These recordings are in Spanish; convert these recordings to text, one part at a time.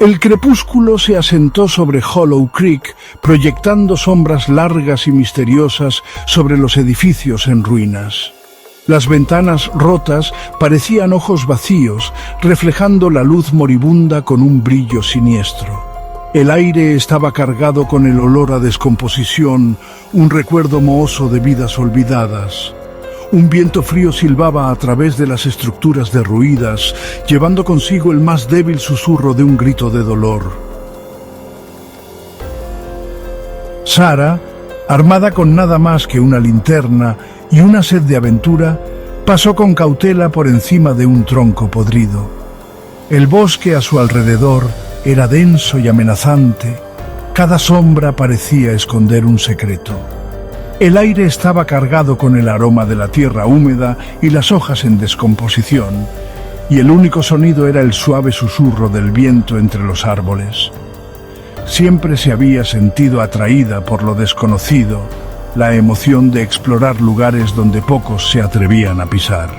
El crepúsculo se asentó sobre Hollow Creek, proyectando sombras largas y misteriosas sobre los edificios en ruinas. Las ventanas rotas parecían ojos vacíos, reflejando la luz moribunda con un brillo siniestro. El aire estaba cargado con el olor a descomposición, un recuerdo mohoso de vidas olvidadas. Un viento frío silbaba a través de las estructuras derruidas, llevando consigo el más débil susurro de un grito de dolor. Sarah, armada con nada más que una linterna y una sed de aventura, pasó con cautela por encima de un tronco podrido. El bosque a su alrededor era denso y amenazante. Cada sombra parecía esconder un secreto. El aire estaba cargado con el aroma de la tierra húmeda y las hojas en descomposición, y el único sonido era el suave susurro del viento entre los árboles. Siempre se había sentido atraída por lo desconocido, la emoción de explorar lugares donde pocos se atrevían a pisar.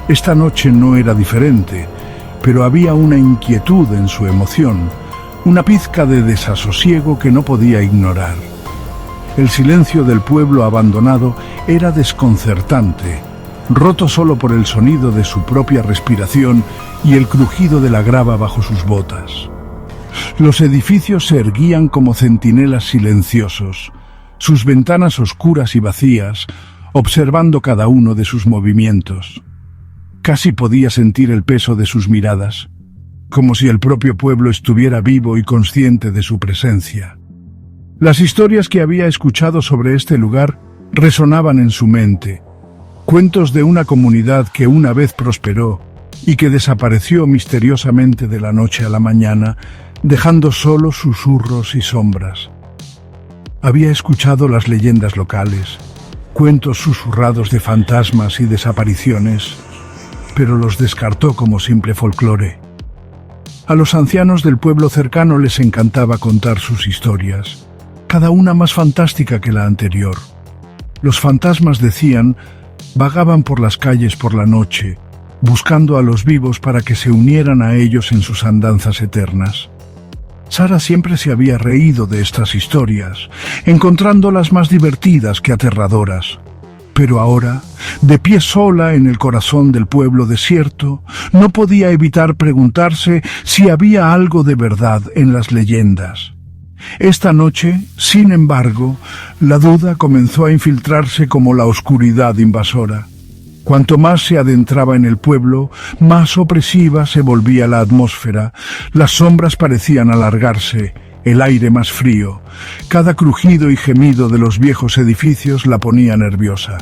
Esta noche no era diferente, pero había una inquietud en su emoción, una pizca de desasosiego que no podía ignorar. El silencio del pueblo abandonado era desconcertante, roto solo por el sonido de su propia respiración y el crujido de la grava bajo sus botas. Los edificios se erguían como centinelas silenciosos, sus ventanas oscuras y vacías, observando cada uno de sus movimientos. Casi podía sentir el peso de sus miradas, como si el propio pueblo estuviera vivo y consciente de su presencia. Las historias que había escuchado sobre este lugar resonaban en su mente, cuentos de una comunidad que una vez prosperó y que desapareció misteriosamente de la noche a la mañana, dejando solo susurros y sombras. Había escuchado las leyendas locales, cuentos susurrados de fantasmas y desapariciones, pero los descartó como simple folclore. A los ancianos del pueblo cercano les encantaba contar sus historias, cada una más fantástica que la anterior. Los fantasmas, decían, vagaban por las calles por la noche, buscando a los vivos para que se unieran a ellos en sus andanzas eternas. Sarah siempre se había reído de estas historias, encontrándolas más divertidas que aterradoras. Pero ahora, de pie sola en el corazón del pueblo desierto, no podía evitar preguntarse si había algo de verdad en las leyendas. Esta noche, sin embargo, la duda comenzó a infiltrarse como la oscuridad invasora. Cuanto más se adentraba en el pueblo, más opresiva se volvía la atmósfera. Las sombras parecían alargarse, el aire más frío. Cada crujido y gemido de los viejos edificios la ponía nerviosa.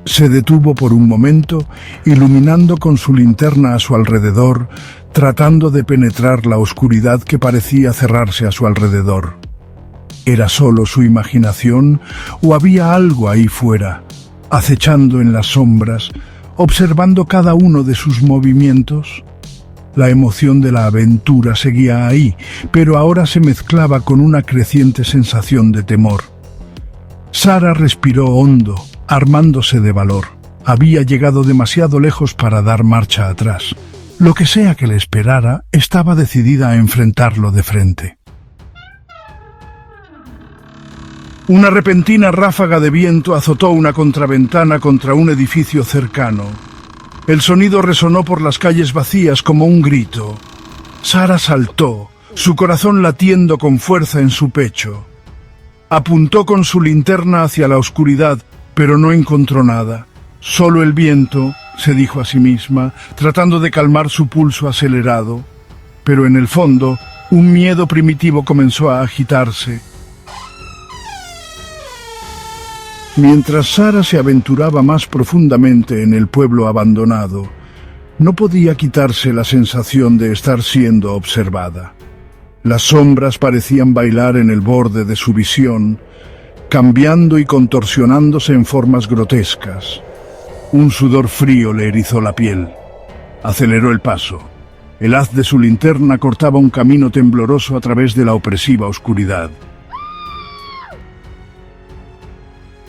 Se detuvo por un momento, iluminando con su linterna a su alrededor, tratando de penetrar la oscuridad que parecía cerrarse a su alrededor. ¿Era solo su imaginación o había algo ahí fuera, acechando en las sombras, observando cada uno de sus movimientos? La emoción de la aventura seguía ahí, pero ahora se mezclaba con una creciente sensación de temor. Sarah respiró hondo, armándose de valor. Había llegado demasiado lejos para dar marcha atrás. Lo que sea que le esperara, estaba decidida a enfrentarlo de frente. Una repentina ráfaga de viento azotó una contraventana contra un edificio cercano. El sonido resonó por las calles vacías como un grito. Sarah saltó, su corazón latiendo con fuerza en su pecho. Apuntó con su linterna hacia la oscuridad, pero no encontró nada. Solo el viento, se dijo a sí misma, tratando de calmar su pulso acelerado. Pero en el fondo, un miedo primitivo comenzó a agitarse. Mientras Sarah se aventuraba más profundamente en el pueblo abandonado, no podía quitarse la sensación de estar siendo observada. Las sombras parecían bailar en el borde de su visión, cambiando y contorsionándose en formas grotescas. Un sudor frío le erizó la piel. Aceleró el paso. El haz de su linterna cortaba un camino tembloroso a través de la opresiva oscuridad.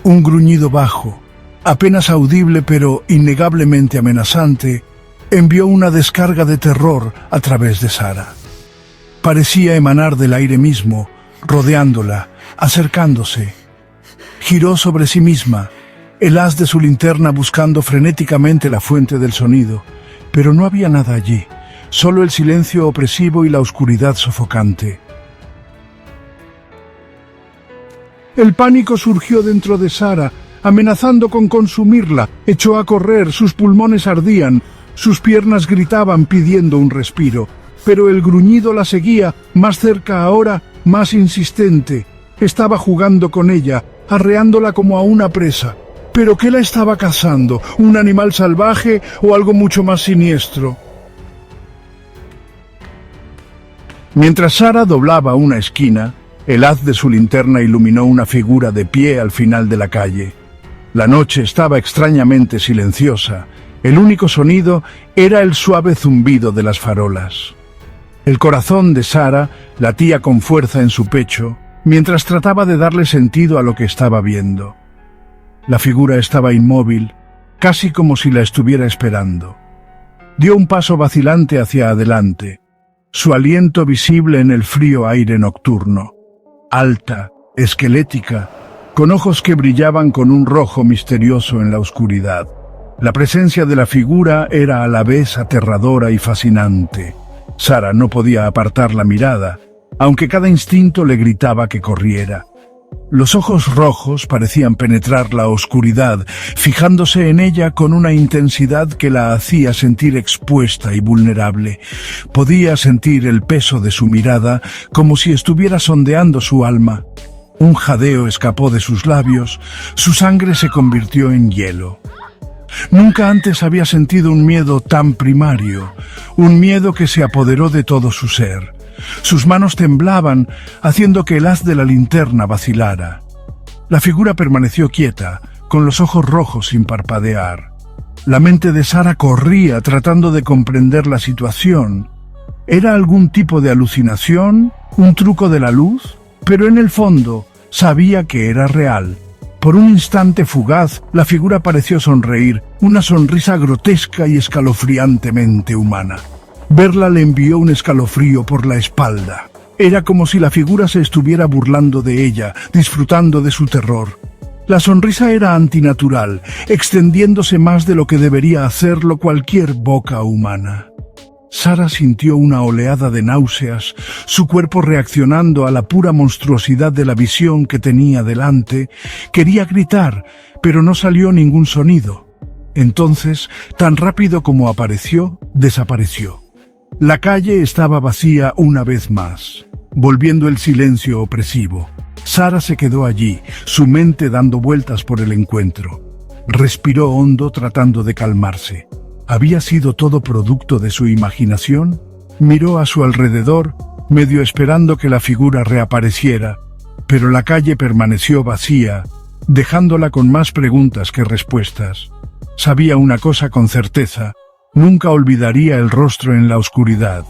Un gruñido bajo, apenas audible pero innegablemente amenazante, envió una descarga de terror a través de Sarah. Parecía emanar del aire mismo, rodeándola, acercándose. Giró sobre sí misma, el haz de su linterna buscando frenéticamente la fuente del sonido, pero no había nada allí, solo el silencio opresivo y la oscuridad sofocante. El pánico surgió dentro de Sara, amenazando con consumirla. Echó a correr, sus pulmones ardían, sus piernas gritaban pidiendo un respiro. Pero el gruñido la seguía, más cerca ahora, más insistente. Estaba jugando con ella, arreándola como a una presa. ¿Pero qué la estaba cazando? ¿Un animal salvaje o algo mucho más siniestro? Mientras Sara doblaba una esquina, el haz de su linterna iluminó una figura de pie al final de la calle. La noche estaba extrañamente silenciosa. El único sonido era el suave zumbido de las farolas. El corazón de Sara latía con fuerza en su pecho, mientras trataba de darle sentido a lo que estaba viendo. La figura estaba inmóvil, casi como si la estuviera esperando. Dio un paso vacilante hacia adelante, su aliento visible en el frío aire nocturno. Alta, esquelética, con ojos que brillaban con un rojo misterioso en la oscuridad. La presencia de la figura era a la vez aterradora y fascinante. Sara no podía apartar la mirada, aunque cada instinto le gritaba que corriera. Los ojos rojos parecían penetrar la oscuridad, fijándose en ella con una intensidad que la hacía sentir expuesta y vulnerable. Podía sentir el peso de su mirada como si estuviera sondeando su alma. Un jadeo escapó de sus labios, su sangre se convirtió en hielo. Nunca antes había sentido un miedo tan primario, un miedo que se apoderó de todo su ser. Sus manos temblaban, haciendo que el haz de la linterna vacilara. La figura permaneció quieta, con los ojos rojos sin parpadear. La mente de Sara corría tratando de comprender la situación. ¿Era algún tipo de alucinación? ¿Un truco de la luz? Pero en el fondo, sabía que era real. Por un instante fugaz, la figura pareció sonreír, una sonrisa grotesca y escalofriantemente humana. Verla le envió un escalofrío por la espalda. Era como si la figura se estuviera burlando de ella, disfrutando de su terror. La sonrisa era antinatural, extendiéndose más de lo que debería hacerlo cualquier boca humana. Sara sintió una oleada de náuseas, su cuerpo reaccionando a la pura monstruosidad de la visión que tenía delante. Quería gritar, pero no salió ningún sonido. Entonces, tan rápido como apareció, desapareció. La calle estaba vacía una vez más, volviendo el silencio opresivo. Sara se quedó allí, su mente dando vueltas por el encuentro. Respiró hondo tratando de calmarse. ¿Había sido todo producto de su imaginación? Miró a su alrededor, medio esperando que la figura reapareciera, pero la calle permaneció vacía, dejándola con más preguntas que respuestas. Sabía una cosa con certeza: nunca olvidaría el rostro en la oscuridad.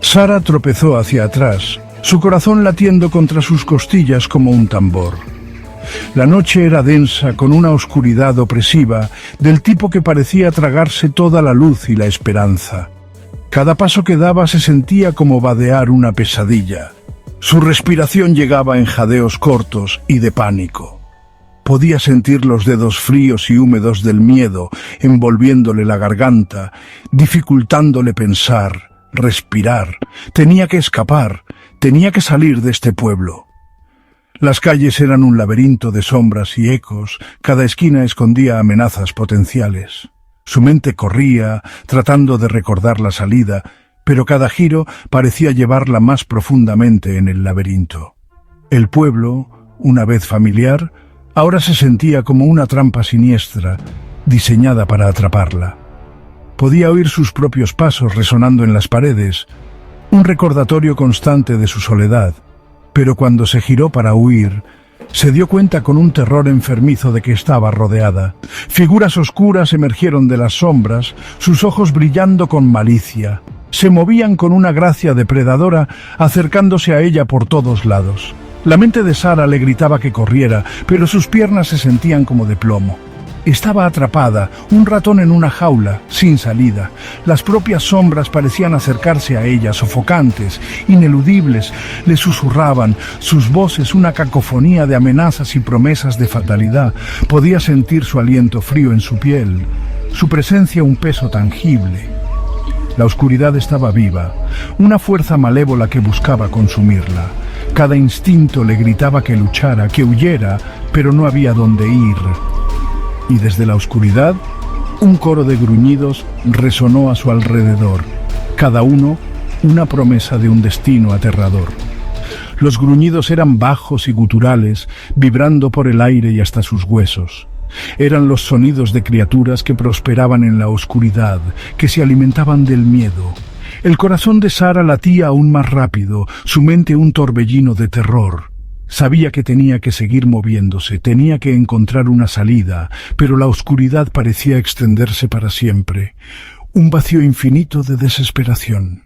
Sara tropezó hacia atrás, su corazón latiendo contra sus costillas como un tambor. La noche era densa, con una oscuridad opresiva, del tipo que parecía tragarse toda la luz y la esperanza. Cada paso que daba se sentía como vadear una pesadilla. Su respiración llegaba en jadeos cortos y de pánico. Podía sentir los dedos fríos y húmedos del miedo envolviéndole la garganta, dificultándole pensar, respirar. Tenía que escapar, tenía que salir de este pueblo. Las calles eran un laberinto de sombras y ecos, cada esquina escondía amenazas potenciales. Su mente corría, tratando de recordar la salida, pero cada giro parecía llevarla más profundamente en el laberinto. El pueblo, una vez familiar, ahora se sentía como una trampa siniestra, diseñada para atraparla. Podía oír sus propios pasos resonando en las paredes, un recordatorio constante de su soledad. Pero cuando se giró para huir, se dio cuenta con un terror enfermizo de que estaba rodeada. Figuras oscuras emergieron de las sombras, sus ojos brillando con malicia. Se movían con una gracia depredadora, acercándose a ella por todos lados. La mente de Sara le gritaba que corriera, pero sus piernas se sentían como de plomo. Estaba atrapada, un ratón en una jaula, sin salida. Las propias sombras parecían acercarse a ella, sofocantes, ineludibles. Le susurraban, sus voces una cacofonía de amenazas y promesas de fatalidad. Podía sentir su aliento frío en su piel, su presencia un peso tangible. La oscuridad estaba viva, una fuerza malévola que buscaba consumirla. Cada instinto le gritaba que luchara, que huyera, pero no había dónde ir. Y desde la oscuridad, un coro de gruñidos resonó a su alrededor, cada uno una promesa de un destino aterrador. Los gruñidos eran bajos y guturales, vibrando por el aire y hasta sus huesos. Eran los sonidos de criaturas que prosperaban en la oscuridad, que se alimentaban del miedo. El corazón de Sara latía aún más rápido, su mente un torbellino de terror. Sabía que tenía que seguir moviéndose, tenía que encontrar una salida, pero la oscuridad parecía extenderse para siempre. Un vacío infinito de desesperación.